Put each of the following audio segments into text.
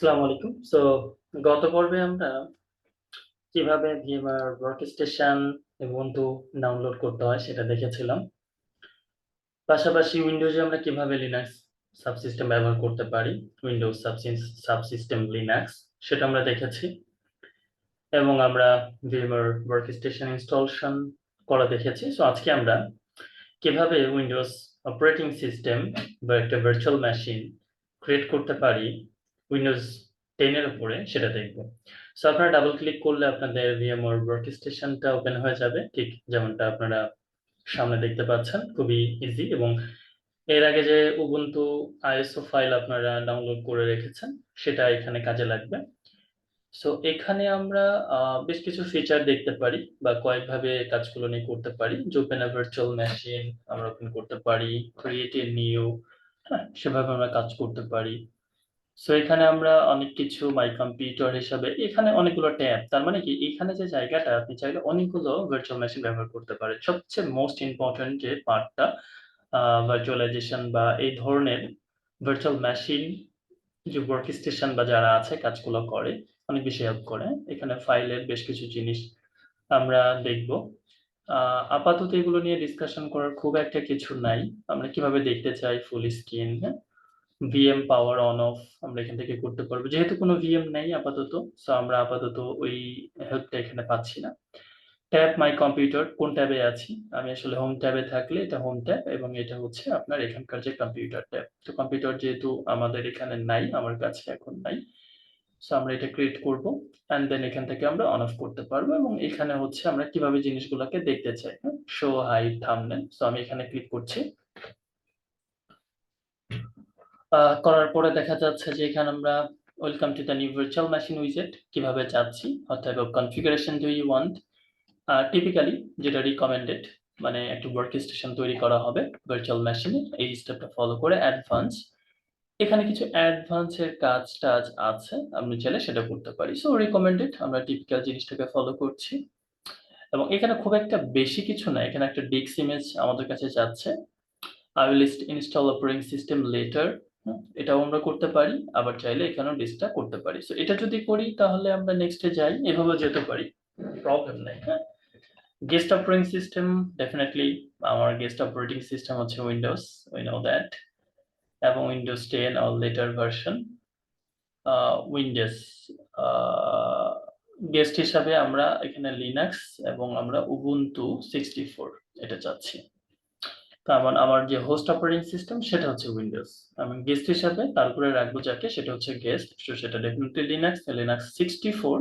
আসসালামু আলাইকুম। গত পর্বে আমরা কিভাবে VMware workstation ubuntu ডাউনলোড করতে হয় সেটা দেখেছিলাম। পাশাপাশি উইন্ডোজে আমরা কিভাবে লিনাক্স সাবসিস্টেম ব্যবহার করতে পারি, উইন্ডোজ সাবসিস্টেম লিনাক্স সেটা আমরা দেখেছি এবং আমরা VMware workstation ইনস্টলেশন করা দেখেছি। আজকে আমরা কিভাবে উইন্ডোজ অপারেটিং সিস্টেম বা একটা ভার্চুয়াল মেশিন ক্রিয়েট করতে পারি উইন্ডোজ 10 এর উপরে সেটা দেখব। আপনারা ডাবল ক্লিক করলে আপনাদের VMware ওয়ার্কস্টেশনটা ওপেন হয়ে যাবে, ঠিক যেমনটা আপনারা সামনে দেখতে পাচ্ছেন। খুবই ইজি এবং এর আগে যে উবুন্টু আইএসও ফাইল আপনারা ডাউনলোড করে রেখেছেন সেটা এখানে কাজে লাগবে। এখানে আমরা বেশ কিছু ফিচার দেখতে পারি বা কয়েকভাবে কাজগুলো নিয়ে করতে পারি। যে ওপেন আ ভার্চুয়াল মেশিন আমরা ওপেন করতে পারি, ক্রিয়েট এ নিউ, হ্যাঁ, সেভাবে আমরা কাজ করতে পারি। এখানে আমরা অনেক কিছু মাই কম্পিউটার হিসাবে এখানে অনেকগুলো ট্যাব, তার মানে কি এখানে যে জায়গাটা আপনি চাইলে অনেকগুলো ভার্চুয়াল মেশিন ব্যবহার করতে পারেন। সবচেয়ে মোস্ট ইম্পর্টেন্ট যে পার্টটা ভার্চুয়ালাইজেশন বা এই ধরনের ভার্চুয়াল মেশিন যে ওয়ার্কস্টেশন বা যারা আছে কাজগুলো করে অনেক বেশি হেল্প করে। এখানে ফাইলের বেশ কিছু জিনিস আমরা দেখব। আপাতত এগুলো নিয়ে ডিসকাশন করার খুব একটা কিছু নাই। আমরা কিভাবে দেখতে চাই ফুল স্ক্রিন, হ্যাঁ, ভিএম পাওয়ার অন অফ আমরা এখান থেকে করতে পারবো। যেহেতু কোনো ভিএম নেই আপাতত, আমরা আপাতত ওই হেল্পটা এখানে পাচ্ছি না। ট্যাব মাই কম্পিউটার, কোন ট্যাবে আছি আমি? আসলে হোম ট্যাবে থাকলে এটা হোম ট্যাব এবং এটা হচ্ছে আপনার এখানকার যে কম্পিউটার ট্যাব। কম্পিউটার যেহেতু আমাদের এখানে নাই, আমার কাছে এখন নাই, আমরা এটা ক্রিয়েট করব এন্ড দেন এখান থেকে আমরা অন অফ করতে পারবো এবং এখানে হচ্ছে আমরা কিভাবে জিনিসগুলোকে দেখতে চাই, হ্যাঁ, শো হাইড থাম্বনেল। আমি এখানে ক্লিক করছি। করার পরে দেখা যাচ্ছে যে এখানে আমরা welcome to the new virtual machine উইজেট কিভাবে চাচ্ছি, অর্থাৎ configuration do you want. Typically যেটা রিকমেন্ডেড, মানে একটা ওয়ার্কস্টেশন তৈরি করা হবে ভার্চুয়াল মেশিনে, এই স্টেপটা ফলো করে অ্যাডভান্স। এখানে কিছু অ্যাডভান্সের কাজ টাজ আছে, আপনি চাইলে সেটা করতে পারি। রিকমেন্ডেড, আমরা টিপিক্যাল জিনিসটাকে ফলো করছি এবং এখানে খুব একটা বেশি কিছু না। এখানে একটা ডিস্ক ইমেজ আমাদের কাছে যাচ্ছে। I will install operating system later, এটাও আমরা করতে পারি, আবার চাইলে এখানেও ডিস্কটা করতে পারি। এটা যদি করি তাহলে আমরা নেক্সটে যাই, এভাবে যেতে পারি, প্রবলেম নাই। হ্যাঁ, গেস্ট অপারেটিং সিস্টেম, ডেফিনেটলি আমার গেস্ট অপারেটিং সিস্টেম হচ্ছে উইন্ডোজ, উই নো দ্যাট, এবং Windows 10 or letter version. Windows guest হিসাবে আমরা এখানে লিনাক্স এবং আমরা উবুন্টু 64 এটা চাচ্ছি। কারণ আমার যে হোস্ট অপারেটিং সিস্টেম সেটা হচ্ছে উইন্ডোজ। আমি গেস্ট হিসাবে তারপরে রাখবো যাকে, সেটা হচ্ছে গেস্ট। সেটা ডেফিনেটলি লিনাক্স 64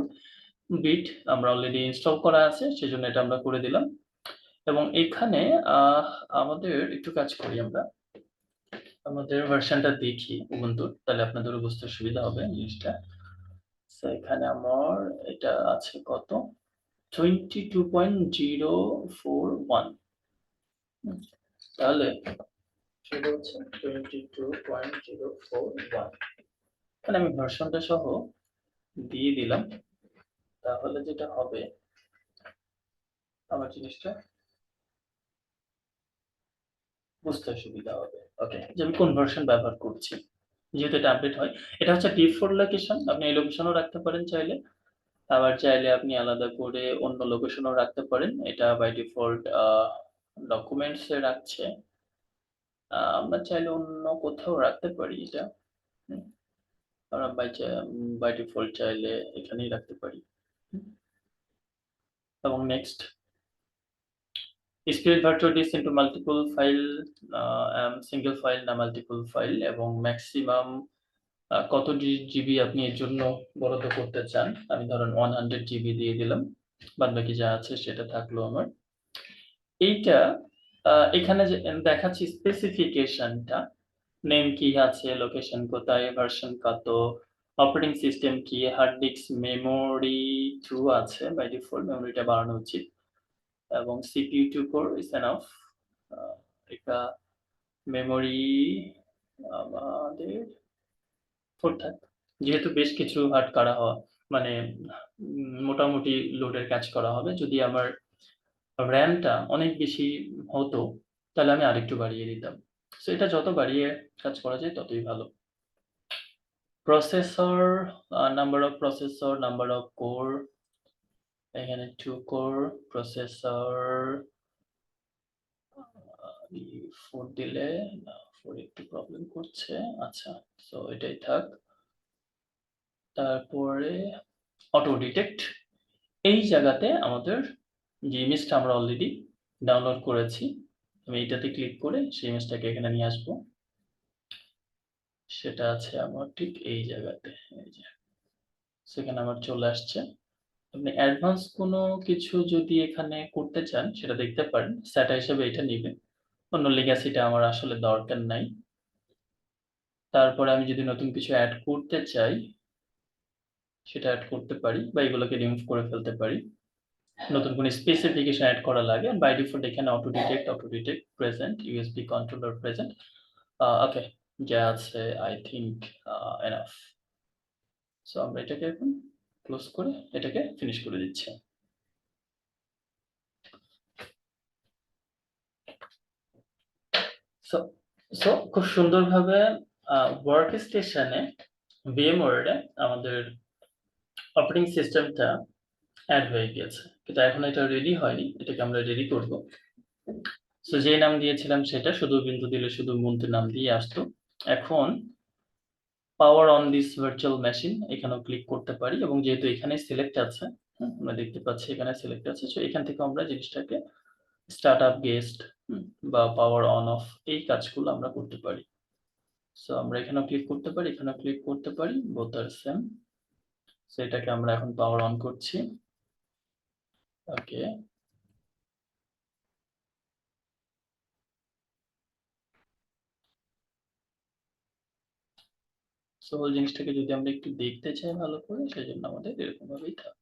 বিট আমরা অলরেডি ইনস্টল করা আছে, সেজন্য এটা আমরা করে দিলাম। এবং এখানে আমাদের একটু কাজ করি, আমরা আমাদের ভার্সনটা দেখি উবুন্টুর, তাহলে আপনাদেরও বুঝতে সুবিধা হবে জিনিসটা। এখানে আমার এটা আছে কত, 22.041। তাহলে সেটা হচ্ছে 22.041, এখানে আমি ভার্সনটা সহ দিয়ে দিলাম। তাহলে যেটা হবে আমার জিনিসটা বুঝতে সুবিধা হবে। ওকে, যে আমি কোন ভার্সন ব্যবহার করছি, যেহেতু এটা আপডেট হয়। এটা হচ্ছে ডিফল্ট লোকেশন, আপনি এই লোকেশনও রাখতে পারেন চাইলে, আবার চাইলে আপনি আলাদা করে অন্য লোকেশনও রাখতে পারেন। এটা বাই ডিফল্ট ডকুমেন্টস এ রাখছে, আমরা চাইলে অন্য কোথাও রাখতে পারি এটা। আমরা বাই ডিফল্ট চাইলে এখানেই রাখতে পারি। এবং next, split virtual disk into multiple file, single file না মাল্টিপল ফাইল, এবং ম্যাক্সিমাম কত জিবি আপনি এর জন্য বরাদ্দ করতে চান। আমি ধরেন 100 জিবি দিয়ে দিলাম, বাদ বাকি যা আছে সেটা থাকলো আমার। এইটা এখানে যে দেখাচ্ছি স্পেসিফিকেশনটা, নেম কি আছে, লোকেশন কোথায়, ভার্সন কত, অপারেটিং সিস্টেম কি, হার্ড ডিস্ক, মেমোরি 2 আছে, বাই ডিফল্ট মেমোরিটা বাড়ানো উচিত, এবং সিপিইউ 2 কোর ইজ এনাফ। এটা মেমোরি আমাদের 4 থাক, যেহেতু বেশ কিছু হার্ড করা হওয়া, মানে মোটামুটি লোডের কাজ করা হবে। যদি আমার র্যামটা অনেক বেশি হতো তাহলে আমি আরেকটু বাড়িয়ে দিতাম। এটা যত বাড়িয়ে কাজ করা যায় ততই ভালো। Processor, number of processor, number of core, এখানে 2 কোর প্রসেসর, 4 দিলে না, 4 একটু প্রবলেম করছে। আচ্ছা, সো এটাই থাক। তারপরে অটো ডিটেক্ট, এই জায়গাতে আমাদের যে ইমেজটা আমরা অলরেডি ডাউনলোড করেছি, আমি এটাতে ক্লিক করে সেই ইমেজটাকে এখানে নিয়ে আসবো। সেটা আছে আমার ঠিক এই জায়গাতে, এই যে সেখানে আমার চলে আসছে। আপনি অ্যাডভান্স কোনো কিছু যদি এখানে করতে চান সেটা দেখতে পারেন, স্যাটা হিসেবে এটা নিবেন, অন্য লেগাসিটা আমার আসলে দরকার নাই। তারপরে আমি যদি নতুন কিছু অ্যাড করতে চাই সেটা অ্যাড করতে পারি, বা এগুলোকে রিমুভ করে ফেলতে পারি। নতুন কোনো স্পেসিফিকেশন অ্যাড করা লাগে, বাই ডিফল্ট এখানে auto detect present, USB controller present. Okay, যা আছে আই থিংক এনাফ। সো আমরা এটাকে এখন ক্লোজ করে এটাকে ফিনিশ করে দিচ্ছি। সো সো খুব সুন্দরভাবে ওয়ার্ক স্টেশনে VMware আমাদের অপারেটিং সিস্টেমটা অ্যাড হয়ে গিয়েছে, কিন্তু এখন এটা রেডি হয়নি, এটাকে আমরা রেডি করব। সো যে নাম দিয়েছিলাম সেটা শুধু বিন্দু দিলে শুধু উবুন্টু নাম দিয়ে আসতো। এখন power on this virtual machine এখানেও ক্লিক করতে পারি, এবং যেহেতু এখানে সিলেক্ট আছে, আমরা দেখতে পাচ্ছি এখানে সিলেক্ট আছে, সো এখান থেকে আমরা জিনিসটাকে স্টার্ট আপ গেস্ট বা পাওয়ার অন অফ এই কাজগুলো আমরা করতে পারি। সো আমরা এখানেও ক্লিক করতে পারি, এখানেও ক্লিক করতে পারি, বোথ আর সেম। সো এটাকে আমরা এখন পাওয়ার অন করছি। ওকে, সো ওই জিনিসটাকে যদি আমরা একটু দেখতে চাই ভালো করে, সেজন্য আমাদের এরকম ভাবেই থাক।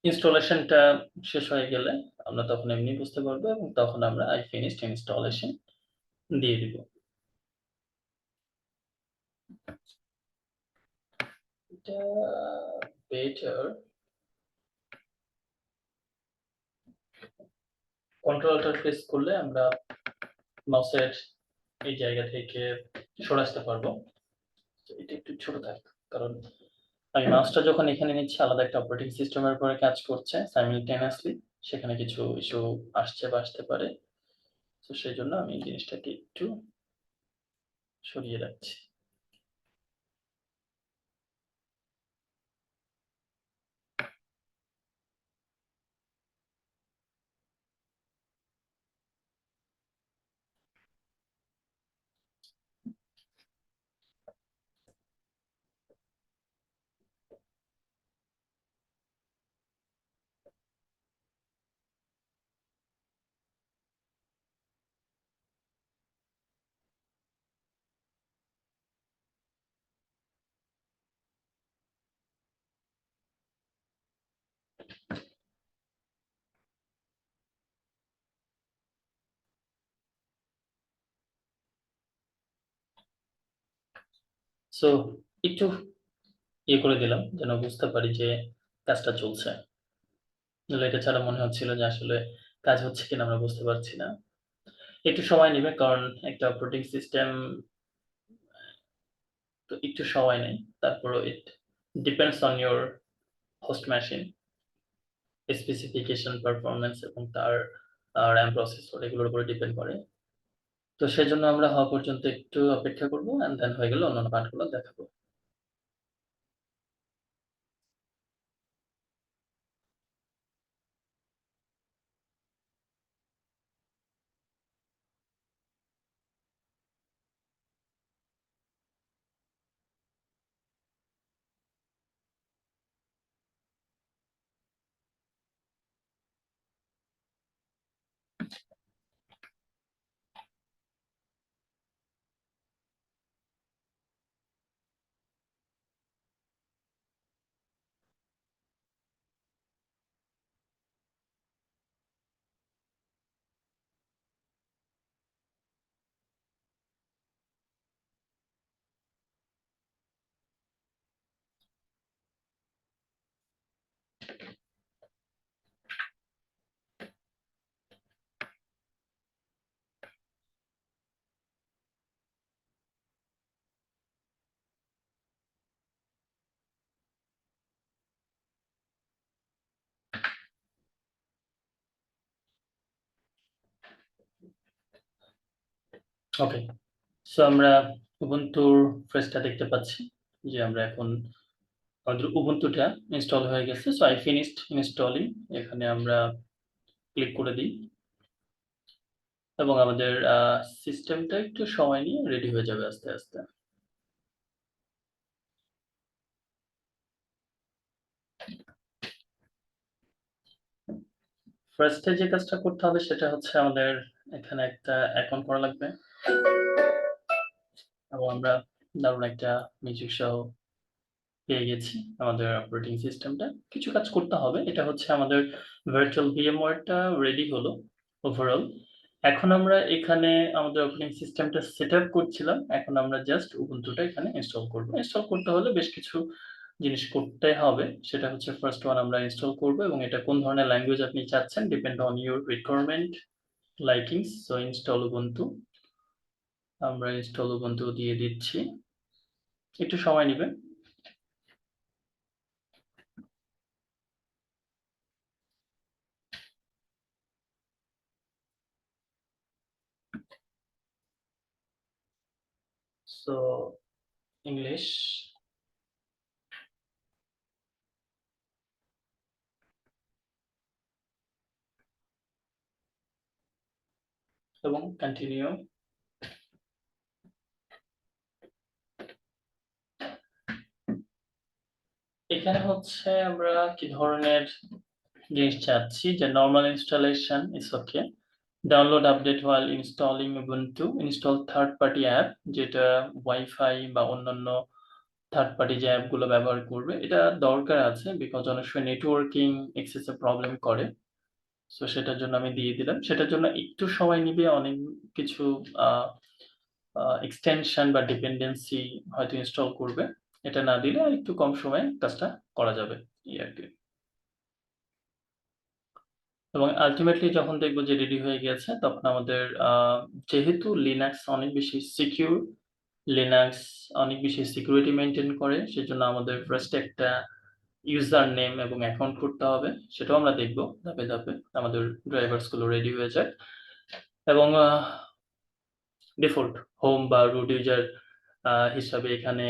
ইনস্টলেশনটা শেষ হয়ে গেলে আমরা তখন এমনি বুঝতে পারবো, এবং তখন আমরা আই ফিনিশড ইনস্টলেশন দিয়ে দিব। এটা বেটার, কন্ট্রোল অল্টার প্রেস করলে আমরা মাউসের এই জায়গা থেকে সরে আসতে পারবো। এটা একটু ছোট থাক, কারণ আমি মাউসটা যখন এখানে নিচ্ছি আলাদা একটা অপারেটিং সিস্টেমের উপরে কাজ করছে সাইমিলটেনিয়াসলি, সেখানে কিছু ইস্যু আসছে বা আসতে পারে। তো সেই জন্য আমি এই জিনিসটাকে একটু সরিয়ে রাখছি। সো একটু করে দিলাম যেন বুঝতে পারি যে কাজটা চলছে, নাহলে এটা ছাড়া মনে হচ্ছিল যে আসলে কাজ হচ্ছে কিনা আমরা বুঝতে পারছি না। একটু সময় নেবে, কারণ একটা অপারেটিং সিস্টেম তো একটু সময় নেয়। তারপরও it depends on your host machine specification, performance এবং তার র্যাম প্রসেসর এগুলোর উপরে ডিপেন্ড করে। তো সেজন্য আমরা হওয়া পর্যন্ত একটু অপেক্ষা করবো, এন্ড দেন হয়ে গেলে অন্যান্য পার্টগুলো দেখাবো। ওকে, সো আমরা উবুন্টুর ফ্রেশটা দেখতে পাচ্ছি যে আমরা এখন আমাদের উবুন্টুটা ইনস্টল হয়ে গেছে। So I finished installing. এখানে আমরা ক্লিক করে দিই এবং আমাদের সিস্টেমটা একটু সময় নিয়ে রেডি হয়ে যাবে আস্তে আস্তে। ফার্স্টে যে কাজটা করতে হবে সেটা হচ্ছে আমাদের এখানে একটা অ্যাকাউন্ট করা লাগবে এবং আমরা দারুণ একটা মিউজিক সহ পেয়ে গেছি আমাদের অপারেটিং সিস্টেমটা। কিছু কাজ করতে হবে। এটা হচ্ছে আমাদের ভার্চুয়াল VMware-টা রেডি হলো ওভারঅল। এখন আমরা এখানে আমাদের অপারেটিং সিস্টেমটা সেটআপ করছিলাম। এখন আমরা জাস্ট উবুন্টুটা এখানে ইনস্টল করব। ইনস্টল করতে হলে বেশ কিছু জিনিস করতে হবে। সেটা হচ্ছে ফার্স্ট ওয়ান আমরা ইনস্টল করব এবং এটা কোন ধরনের ল্যাঙ্গুয়েজ আপনি চাচ্ছেন depend on your requirement likings. So install Ubuntu. আমরা ইনস্টল উবুন্টু দিয়ে দিচ্ছি। একটু সময় নিবে। সো ইংলিশ এবং কন্টিনিউ। এখানে হচ্ছে আমরা কি ধরনের জিনিস চাচ্ছি যে normal installation is okay. Download update while installing Ubuntu, install third party app যেটা ওয়াইফাই বা অন্যান্য থার্ড পার্টি যে অ্যাপগুলো ব্যবহার করবে এটা দরকার আছে বিকজ অনেক সময় নেটওয়ার্কিং এক্সেসে প্রবলেম করে। সো সেটার জন্য আমি দিয়ে দিলাম। সেটার জন্য একটু সময় নিবে। অনেক কিছু এক্সটেনশন বা ডিপেন্ডেন্সি হয়তো ইনস্টল করবে। এটা না দিলে আর একটু কম সময়ে কাজটা করা যাবে এই আর কি। এবং আলটিমেটলি যখন দেখবো যে রেডি হয়ে গেছে তখন আমাদের যেহেতু লিনাক্স অনেক বেশি সিকিউর, লিনাক্স অনেক বেশি সিকিউরিটি মেনটেন করে, সেজন্য আমাদের ফার্স্ট একটা ইউজার নেম এবং অ্যাকাউন্ট করতে হবে। সেটাও আমরা দেখবো ধাপে ধাপে আমাদের ড্রাইভার্স গুলো রেডি হয়ে যায় এবং ডিফল্ট হোম বা রুট ইউজার হিসাবে এখানে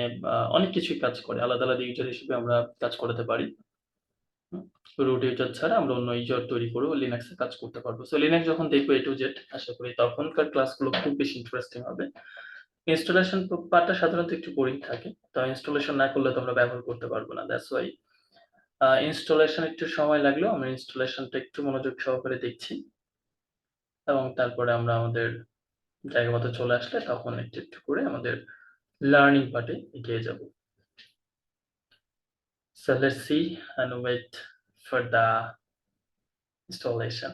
অনেক কিছুই কাজ করে। আলাদা আলাদা ইউজার হিসেবে আমরা কাজ করাতে পারি। রুট ইউজার ছাড়া আমরা অন্য ইউজার তৈরি করেও লিনাক্সে কাজ করতে পারবো। সো লিনাক্স যখন দেখবো A to Z আশা করি তখনকার ক্লাসগুলো খুব বেশি ইন্টারেস্টিং হবে। ইনস্টলেশন পার্টটা সাধারণত একটু বোরিং থাকে। তো ইনস্টলেশন না করলে তো আমরা ব্যবহার করতে পারবো না। দ্যাটস ওয়াই ইনস্টলেশন একটু সময় লাগলেও আমরা ইনস্টলেশনটা একটু মনোযোগ সহকারে দেখছি এবং তারপরে আমরা আমাদের জায়গা মতো চলে আসলে তখন একটু একটু করে আমাদের লার্নিং পার্টে এগিয়ে যাব। So let's see and wait for the installation.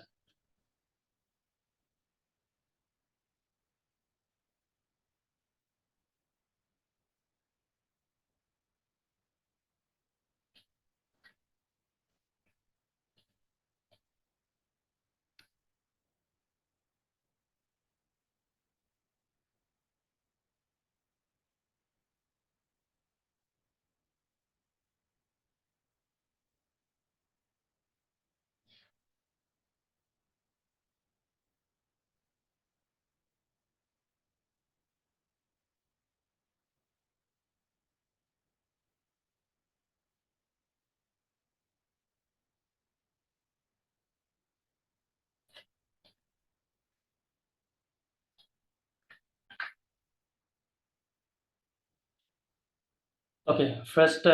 Okay, first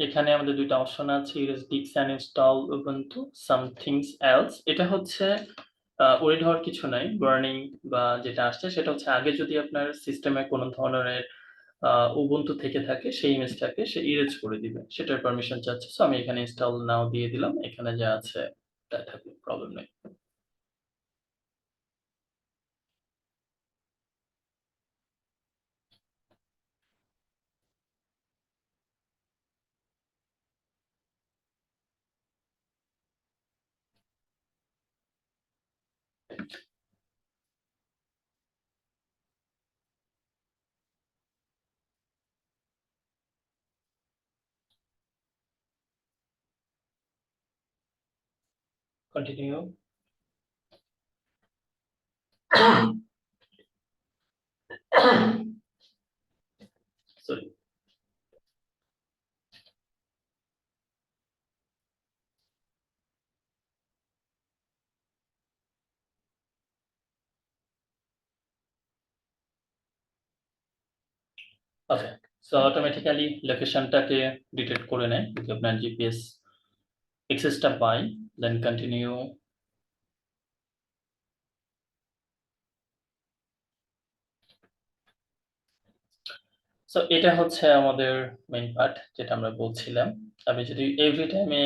এখানে আমাদের দুইটা অপশন আছে, ইউএস ডিক্স and install Ubuntu somethings else. এটা হচ্ছে ওরিড হওয়ার কিছু নাই। বার্নিং বা যেটা আসছে সেটা হচ্ছে আগে যদি আপনার সিস্টেমে কোনো ধরনের উবুন্টু থেকে থাকে সেই ইমেজটাকে সে ইরেজ করে দিবে, সেটার পারমিশন চাচ্ছে। সো আমি এখানে ইনস্টল নাও দিয়ে দিলাম। এখানে যা আছে তাই থাকবে, প্রবলেম নেই। কন্টিনিউ। ওকে, সো অটোমেটিক্যালি লোকেশনটাকে ডিটেক্ট করে নেয় যদি আপনার জিপিএস অ্যাক্সেসটা পায়। দেন কন্টিনিউ। সো এটা হচ্ছে আমাদের মেইন পার্ট যেটা আমরা বলছিলাম। আপনি যদি এভরি টাইমে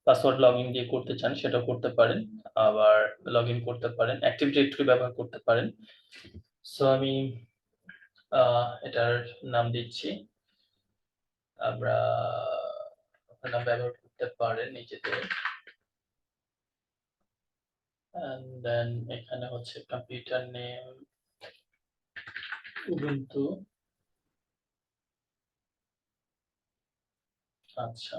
পাসওয়ার্ড লগইন দিয়ে করতে চান সেটাও করতে পারেন। আবার লগইন করতে পারেন। অ্যাক্টিভ ডিরেক্টরি ব্যবহার করতে পারেন। সো আমি এটার নাম দিচ্ছি। আমরা নাম ব্যবহার করতে পারেন নিজেদের। অ্যান্ড দেন এখানে হচ্ছে কম্পিউটার নেম উবুন্টু। আচ্ছা,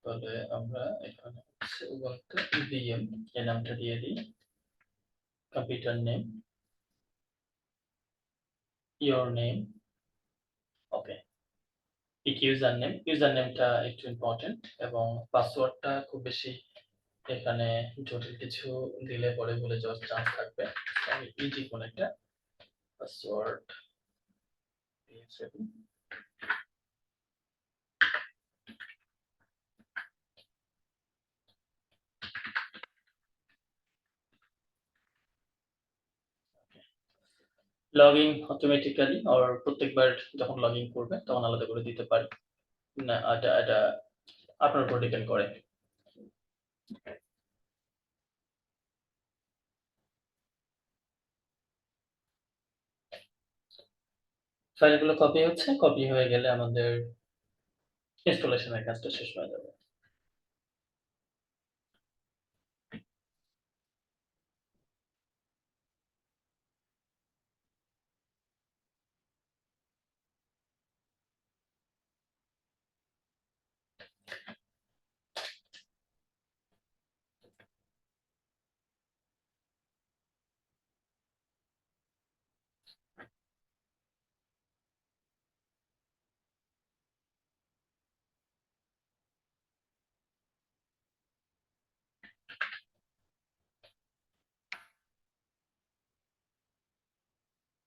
তাহলে আমরা এখানে হচ্ছে উবুন্টু ভিএম এই নামটা দিয়ে দিই। Computer name, your name, okay. User নেমটা একটু ইম্পর্টেন্ট এবং পাসওয়ার্ডটা খুব বেশি এখানে জটিল কিছু দিলে পরে ভুলে যাওয়ার চান্স থাকবে। আমি ইজি কোন একটা পাসওয়ার্ড দিয়েছি। লগইন অটোমেটিক্যালি আর প্রত্যেকবার যখন লগইন করবে তখন আলাদা করে দিতে পারি না, এটা আপনার উপর ডিপেন্ড করে। ফাইলগুলো কপি হচ্ছে, কপি হয়ে গেলে আমাদের ইনস্টলেশনের কাজটা শেষ হয়ে যাবে।